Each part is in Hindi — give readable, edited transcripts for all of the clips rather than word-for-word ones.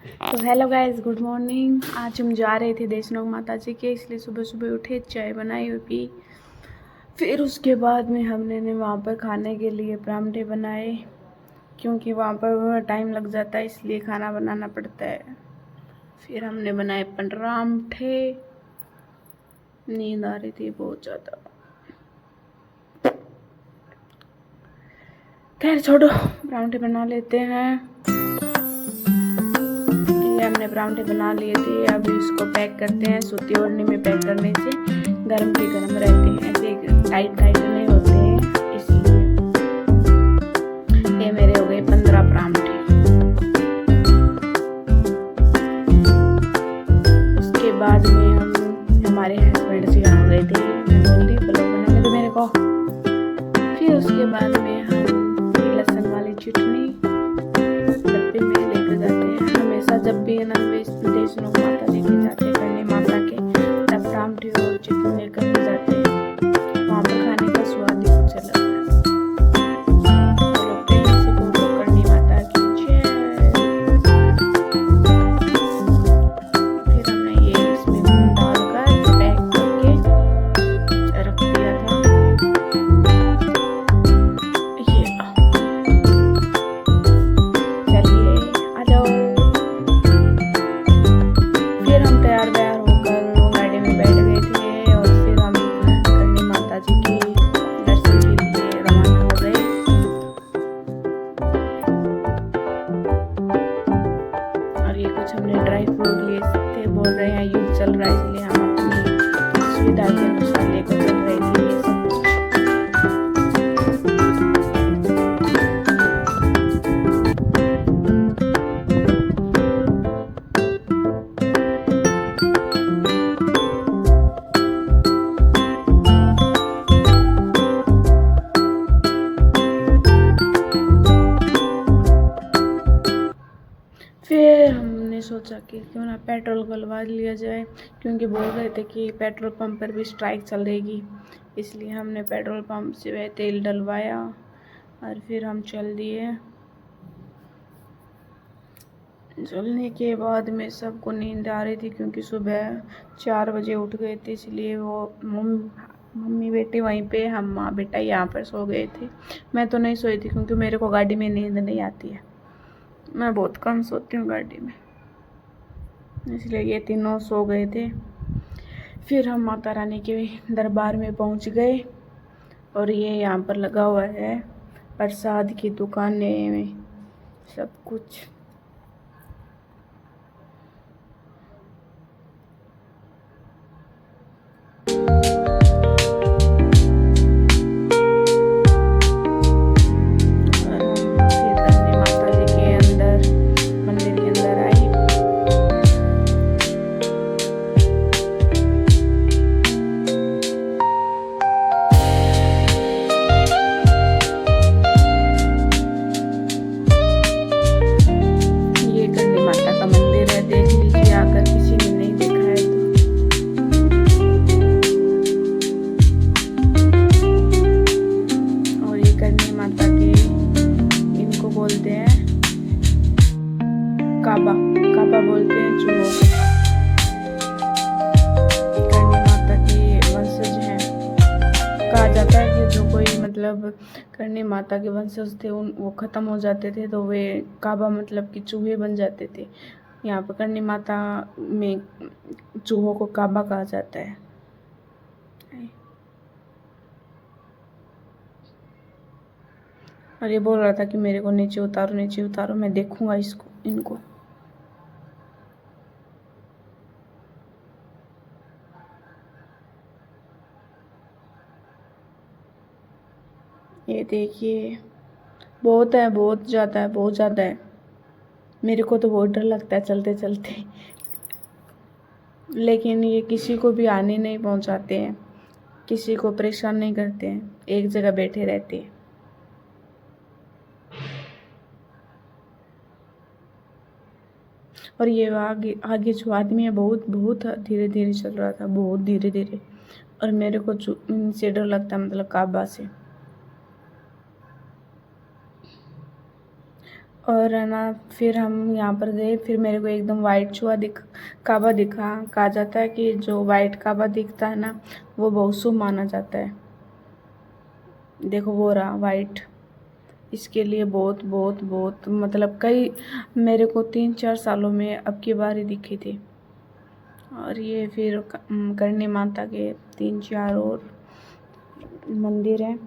तो हेलो गाइस, गुड मॉर्निंग। आज हम जा रहे थे देशनोक माता जी के, इसलिए सुबह सुबह उठे, चाय बनाई हुई पी। फिर उसके बाद में हमने वहाँ पर खाने के लिए परांठे बनाए, क्योंकि वहाँ पर टाइम लग जाता है, इसलिए खाना बनाना पड़ता है। फिर हमने बनाए परांठे। नींद आ रही थी बहुत ज़्यादा। खैर छोड़ो, परांठे बना लेते हैं। हमने परांठे बना लिए थे, अब इसको पैक करते हैं। सूती ओढ़नी में पैक करने से गर्म के गर्म रहते हैं, ऐसे टाइट टाइट नहीं होते हैं, इसलिए। ये मेरे हो गए 15 परांठे। उसके बाद में हम हमारे हस्बैंड से आ गए थे, मैं बोल रही ब्लॉग बनाने तो मेरे को। फिर उसके बाद में हम लहसुन वाली चटनी डब्बे में लेकर जाते हैं। हमेशा जब भी नॉनवेज देशनोक माता जी के जाते हैं, करनी माता के, तब परांठे और चिकन लेकर के जाते हैं। वहाँ पर खाने का स्वाद ही कुछ अलग है। करनी माता की जय। फिर हमने ये इसमें डालकर पैक करके रख दिया था। ये चलिए आ जाओ। फिर हम तैयार होकर गाड़ी में बैठ गए थे और फिर हम करनी माता जी के दर्शन के लिए रवाना हो गए। और ये कुछ हमने ड्राई फ्रूट लिए थे, बोल रहे हैं युद्ध चल रहा है, इसलिए हम अपनी सुविधा के अनुसार लेकर चल रहे थे ये सब। फिर हमने सोचा कि क्यों ना पेट्रोल डलवा लिया जाए, क्योंकि बोल रहे थे कि पेट्रोल पंप पर भी स्ट्राइक चलेगी, इसलिए हमने पेट्रोल पंप से वह तेल डलवाया और फिर हम चल दिए। चलने के बाद में सबको नींद आ रही थी, क्योंकि सुबह 4 बजे उठ गए थे, इसलिए वो मम्मी बेटी वहीं पे, हम माँ बेटा यहाँ पर सो गए थे। मैं तो नहीं सोई थी, क्योंकि मेरे को गाड़ी में नींद नहीं आती है, मैं बहुत कम सोती हूँ गाड़ी में, इसलिए ये तीनों सो गए थे। फिर हम माता रानी के दरबार में पहुँच गए, और ये यहाँ पर लगा हुआ है प्रसाद की दुकानें में सब कुछ। काबा बोलते हैं चूहों को। करनी माता की वंशज हैं। कहा जाता है कि जो कोई मतलब करनी माता के वंशज थे, वो ख़त्म हो जाते थे, तो वे काबा मतलब कि चूहे बन जाते थे। यहाँ पर करनी माता में चूहों को काबा कहा जाता है। और ये बोल रहा था कि मेरे को नीचे उतारो, मैं देखूंगा इनको। ये देखिए, बहुत है, बहुत ज़्यादा है, बहुत ज़्यादा है। मेरे को तो बहुत डर लगता है चलते चलते, लेकिन ये किसी को भी हानि नहीं पहुंचाते हैं, किसी को परेशान नहीं करते हैं, एक जगह बैठे रहते हैं। और ये आगे जो आदमी है, बहुत बहुत धीरे धीरे चल रहा था, बहुत धीरे धीरे, और मेरे को इनसे डर लगता है, मतलब काबा से। और है ना, फिर हम यहाँ पर गए, फिर मेरे को एकदम वाइट काबा दिखा। कहा जाता है कि जो वाइट काबा दिखता है ना, वो बहुत शुभ माना जाता है। देखो वो रहा वाइट, इसके लिए बहुत बहुत बहुत मतलब कई, मेरे को 3-4 सालों में अब की बार ही दिखी थी। और ये फिर करणी माता के 3-4 और मंदिर हैं।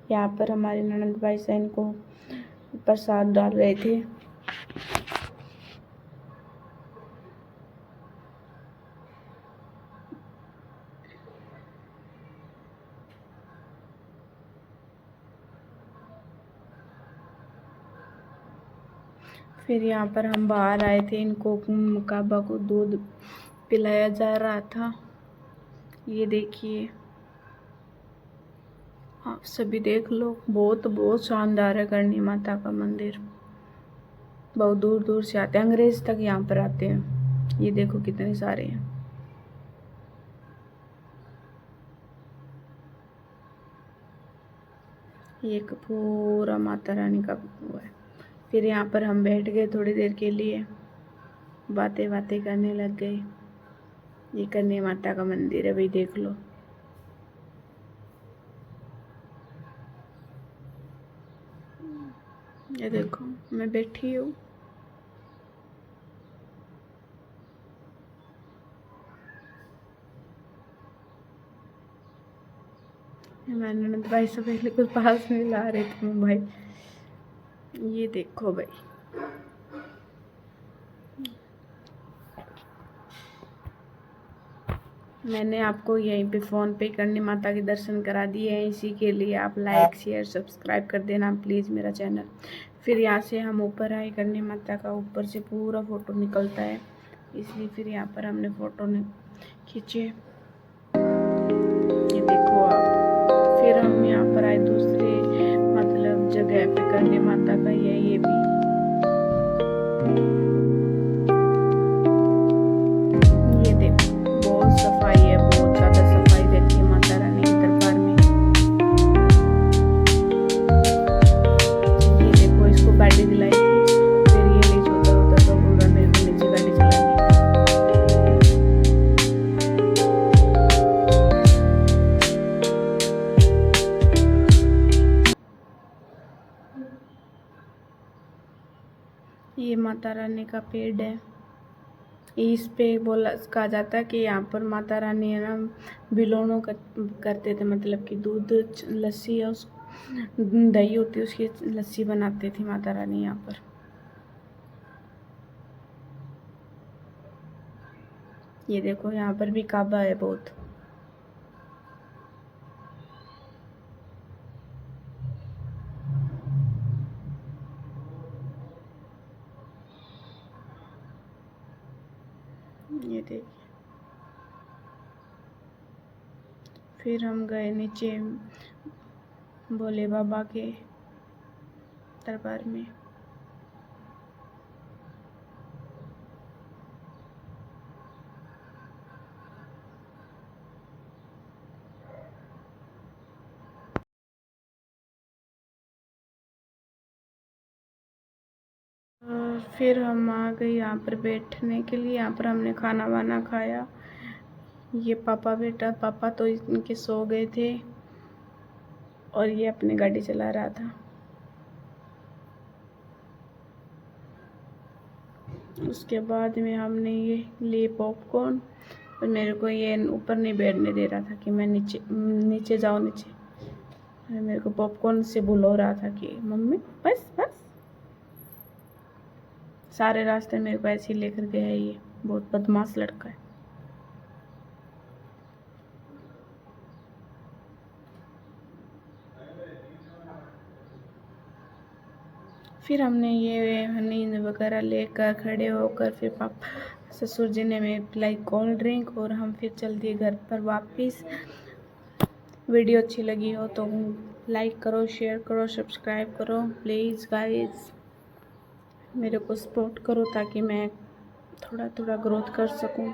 यहाँ पर हमारे ननंद भाई सैन को प्रसाद डाल रहे थे। फिर यहाँ पर हम बाहर आए थे, इनको काबा को दूध पिलाया जा रहा था। ये देखिए, आप सभी देख लो, बहुत बहुत शानदार है करणी माता का मंदिर। बहुत दूर दूर से आते हैं, अंग्रेज तक यहाँ पर आते हैं। ये देखो कितने सारे हैं। ये पूरा माता रानी का वो है। फिर यहाँ पर हम बैठ गए थोड़ी देर के लिए, बातें बातें करने लग गए। ये करणी माता का मंदिर है भाई, देख लो। ये देखो मैं बैठी हूँ। हमारे ननद भाई से पहले कुछ पास में ला रहे थे भाई। ये देखो भाई, मैंने आपको यहीं पे फ़ोन पे करणी माता के दर्शन करा दिए हैं। इसी के लिए आप लाइक शेयर सब्सक्राइब कर देना प्लीज़ मेरा चैनल। फिर यहाँ से हम ऊपर आए, करणी माता का ऊपर से पूरा फ़ोटो निकलता है, इसलिए फिर यहाँ पर हमने फ़ोटो खींचे। ये देखो आप। फिर हम यहाँ पर आए दूसरे मतलब जगह पे, करणी माता का ये भी। ये देखो बहुत सफाई है, बहुत ज़्यादा सफाई रहती है माता रानी के दरबार में। ये देखो, इसको गाड़ी दिलाई थी, फिर ये नहीं सोता होता तो बोल रहा मेरे को नीचे गाड़ी चलानी। ये माता रानी का पेड़ है। इस पे कहा जाता है कि यहाँ पर माता रानी है ना, बिलोनो करते थे, मतलब कि दूध लस्सी है, उस दही होती है उसकी लस्सी बनाते थी माता रानी यहाँ पर। ये देखो यहाँ पर भी काबा है बहुत। ये देखिए, फिर हम गए नीचे भोले बाबा के दरबार में। फिर हम आ गए यहाँ पर बैठने के लिए। यहाँ पर हमने खाना वाना खाया। ये पापा बेटा, पापा तो इनके सो गए थे और ये अपनी गाड़ी चला रहा था। उसके बाद में हमने ये लिए पॉपकॉर्न, और मेरे को ये ऊपर नहीं बैठने दे रहा था कि मैं नीचे जाओ नीचे। मेरे को पॉपकॉर्न से बुला रहा था कि मम्मी बस बस। सारे रास्ते मेरे को ऐसे ही लेकर गया है, ये बहुत बदमाश लड़का है। फिर हमने ये नींद वगैरह लेकर खड़े होकर, फिर पापा ससुर जी ने हमें पिलाई कोल्ड ड्रिंक, और हम फिर चल दिए घर पर वापस। वीडियो अच्छी लगी हो तो लाइक करो, शेयर करो, सब्सक्राइब करो प्लीज़ गाइस। मेरे को सपोर्ट करो ताकि मैं थोड़ा थोड़ा ग्रोथ कर सकूं।